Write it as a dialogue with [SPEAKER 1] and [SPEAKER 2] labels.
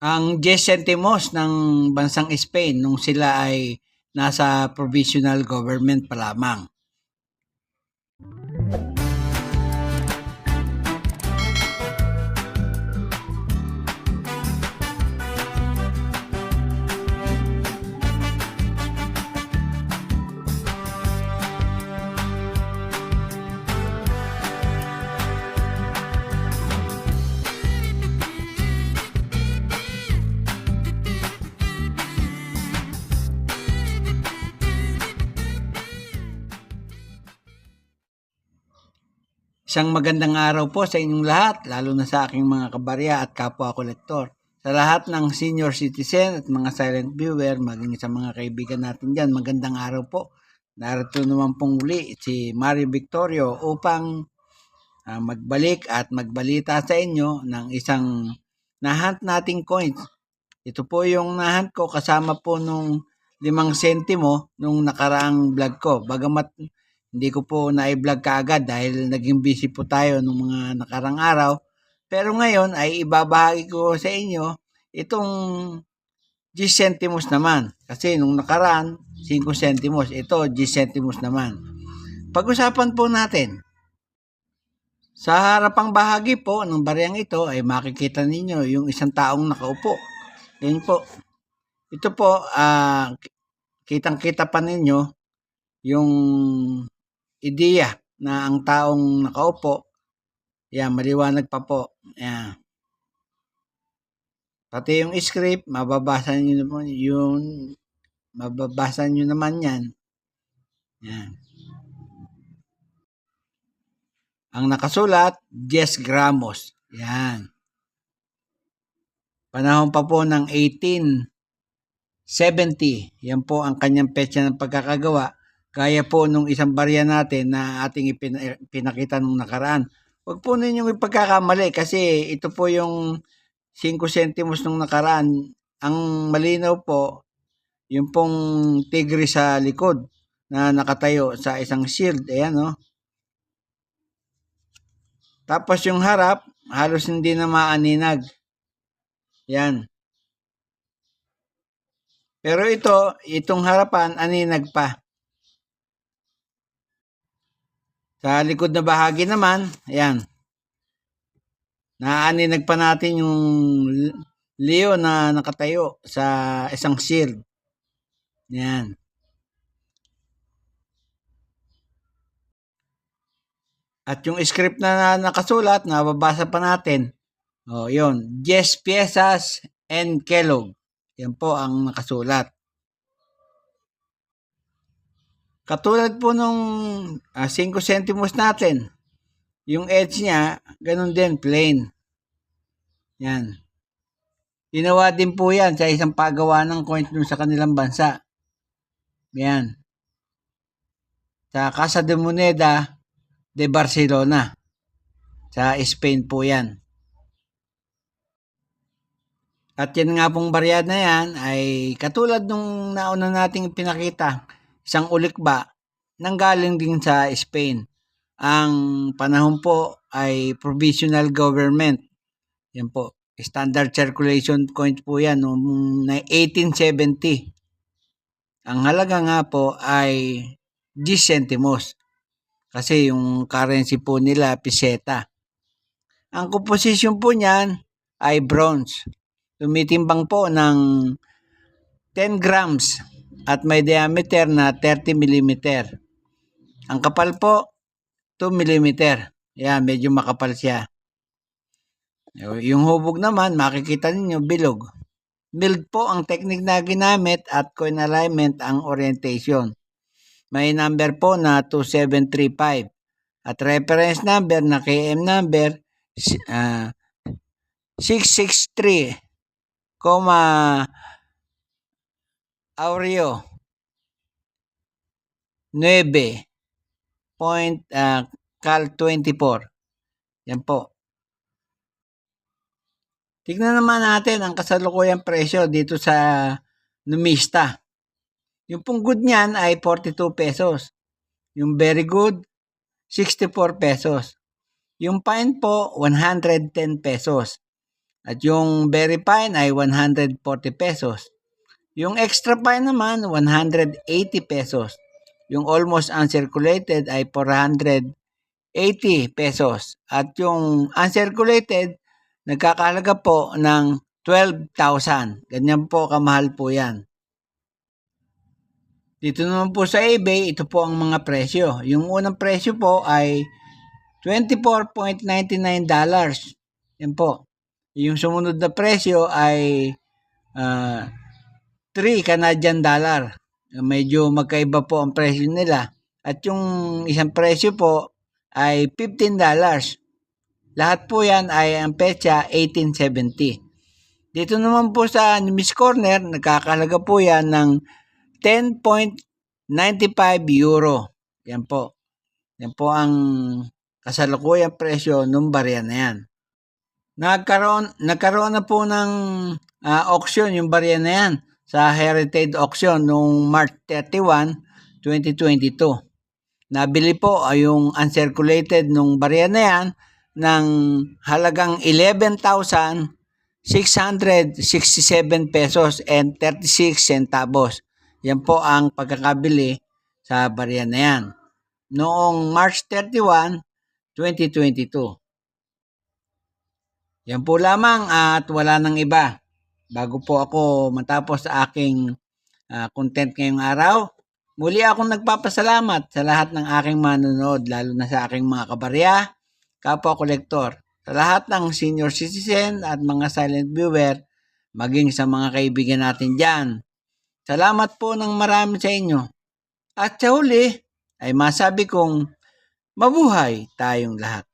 [SPEAKER 1] Ang 10 centimos ng bansang Spain nung sila ay nasa provisional government pa lamang. Isang magandang araw po sa inyong lahat, lalo na sa aking mga kabarya at kapwa kolektor. Sa lahat ng senior citizen at mga silent viewer, maging sa mga kaibigan natin dyan, magandang araw po. Narito naman pong muli si Mario Victorio upang magbalik at magbalita sa inyo ng isang nahunt nating coins. Ito po yung nahunt ko kasama po nung 5 sentimo nung nakaraang vlog ko. Bagamat hindi ko po na-vlog kaagad dahil naging busy po tayo nung mga nakarang araw. Pero ngayon ay ibabahagi ko sa inyo itong 10 centimos naman. Kasi nung nakaraan, 5 centimos. Ito, 10 centimos naman. Pag-usapan po natin. Sa harapang bahagi po ng bariyang ito ay makikita ninyo yung isang taong nakaupo. Yan po. Ito po, kitang-kita pa ninyo yung ideya na ang taong nakaupo, yan, maliwanag pa po. Yan. Pati yung script, mababasa nyo naman yan. Yan. Ang nakasulat, 10 gramos. Yan. Panahon pa po ng 1870. Yan po ang kanyang petsa ng pagkakagawa. Gaya po nung isang barya natin na ating pinakita nung nakaraan. Huwag po ninyong ipagkakamali kasi ito po yung 5 centimos nung nakaraan. Ang malinaw po, yung pong tigre sa likod na nakatayo sa isang shield. Ayan, no? Tapos yung harap, halos hindi na maaninag. Yan. Pero itong harapan, aninag pa. Sa likod na bahagi naman, ayan. Naaninag pa natin yung Leo na nakatayo sa isang shield. Yan. At yung script na nakasulat, nababasa pa natin. O, yun. 10 piezas and Kellogg. Yan po ang nakasulat. Katulad po nung 5 centimos natin, yung edge niya, ganun din, plain. Yan. Ginawa din po yan sa isang paggawa ng coins dun sa kanilang bansa. Yan. Sa Casa de Moneda de Barcelona. Sa Spain po yan. At yan nga pong barya na yan ay katulad nung nauna nating pinakita, isang ulikba, nanggaling din sa Spain. Ang panahon po ay provisional government. Yan po. Standard circulation coins po yan noong 1870. Ang halaga nga po ay 10 centimos. Kasi yung currency po nila, peseta. Ang composition po niyan ay bronze. Tumitimbang po ng 10 grams at may diameter na 30 mm. Ang kapal po, 2 mm. Yan, medyo makapal siya. Yung hubog naman, makikita ninyo, bilog. Milled po ang technique na ginamit at coin alignment ang orientation. May number po na 2735 at reference number na KM number 663, Aureo 9 point Cal 24. Yan po. Tignan naman natin ang kasalukuyang presyo dito sa Numista. Yung pong good niyan ay 42 pesos. Yung very good, 64 pesos. Yung fine po, 110 pesos. At yung very fine ay 140 pesos. Yung extra fine naman, 180 pesos. Yung almost uncirculated ay 480 pesos. At yung uncirculated, nagkakahalaga po ng 12,000. Ganyan po kamahal po yan. Dito naman po sa eBay, ito po ang mga presyo. Yung unang presyo po ay $24.99. Yan po. Yung sumunod na presyo ay 3 Canadian dollar. Medyo magkaiba po ang presyo nila. At yung isang presyo po ay $15. Lahat po yan ay ang petsa 1870. Dito naman po sa Miss Corner, nagkakalaga po yan ng 10.95 euro. Yan po. Yan po ang kasalukuyang presyo ng barya na yan. Nagkaroon na po ng auction yung barya na yan sa Heritage Auction noong March 31, 2022. Nabili po yung uncirculated nung barya na yan ng halagang 11,667 pesos and 36 centavos. Yan po ang pagkakabili sa barya na yan noong March 31, 2022. Yan po lamang at wala nang iba. Bago po ako matapos sa aking content ngayong araw, muli akong nagpapasalamat sa lahat ng aking manonood, lalo na sa aking mga kabarya, kapwa kolektor, sa lahat ng senior citizen at mga silent viewer, maging sa mga kaibigan natin dyan. Salamat po ng marami sa inyo. At sa huli, ay masabi kong mabuhay tayong lahat.